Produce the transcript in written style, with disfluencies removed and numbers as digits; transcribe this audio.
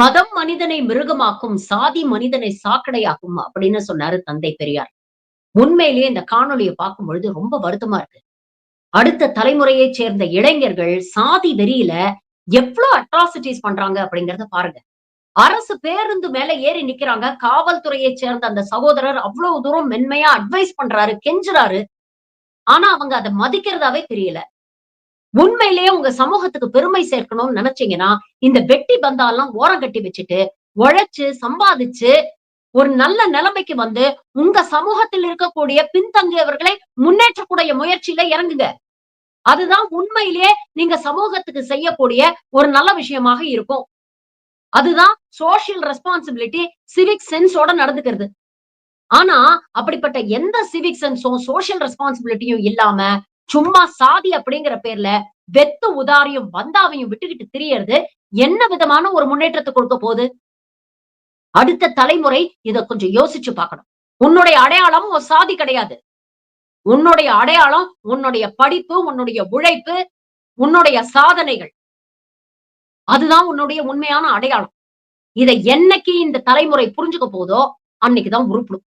மதம் மனிதனை மிருகமாக்கும், சாதி மனிதனை சாக்கடையாக்கும் அப்படின்னு சொன்னாரு தந்தை பெரியார். உண்மையிலேயே இந்த காணொளிய பார்க்கும் பொழுது ரொம்ப வருத்தமா இருக்கு. அடுத்த தலைமுறையைச் சேர்ந்த இளைஞர்கள் சாதி வெறியில எவ்ளோ அட்ராசிட்டீஸ் பண்றாங்க அப்படிங்கிறத பாருங்க. அரசு பேருந்து மேல ஏறி நிக்கிறாங்க. காவல்துறையைச் சேர்ந்த அந்த சகோதரர் அவ்வளவு தூரம் மென்மையா அட்வைஸ் பண்றாரு, கெஞ்சுறாரு. ஆனா அவங்க அத மதிக்கிறதாவே தெரியல. உண்மையிலேயே உங்க சமூகத்துக்கு பெருமை சேர்க்கணும்னு நினைச்சீங்கன்னா, இந்த வெட்டி பந்தால்லாம் ஓரங்கட்டி வச்சுட்டு, உழைச்சு, சம்பாதிச்சு, ஒரு நல்ல நிலைமைக்கு வந்து, உங்க சமூகத்தில் இருக்கக்கூடிய பின்தங்கியவர்களை முன்னேற்றக்கூடிய முயற்சியில இறங்குங்க. அதுதான் உண்மையிலேயே நீங்க சமூகத்துக்கு செய்யக்கூடிய ஒரு நல்ல விஷயமாக இருக்கும். அதுதான் சோசியல் ரெஸ்பான்சிபிலிட்டி, சிவிக் சென்ஸோட நடந்துக்கிறது. ஆனா, அப்படிப்பட்ட எந்த சிவிக் சென்ஸும், சோசியல் ரெஸ்பான்சிபிலிட்டியும் இல்லாம, சும்மா சாதி அப்படிங்கிற பேர்ல வெத்து உதாரியும், பந்தாவையும் விட்டுக்கிட்டு திரியறது, என்ன விதமான ஒரு முன்னேற்றத்த கொடுக்க போகுது? அடுத்த தலைமுறை இத கொஞ்சம் யோசிச்சு பார்க்கணும். உன்னுடைய அடையாளம் உன் சாதி கிடையாது. உன்னுடைய அடையாளம், உன்னுடைய படிப்பு, உன்னுடைய உழைப்பு, உன்னுடைய சாதனைகள். அதுதான் உன்னுடைய உண்மையான அடையாளம். இத என்னைக்கு இந்த தலைமுறை புரிஞ்சுக்க போதோ, அன்னைக்கு தான் உருப்படும்.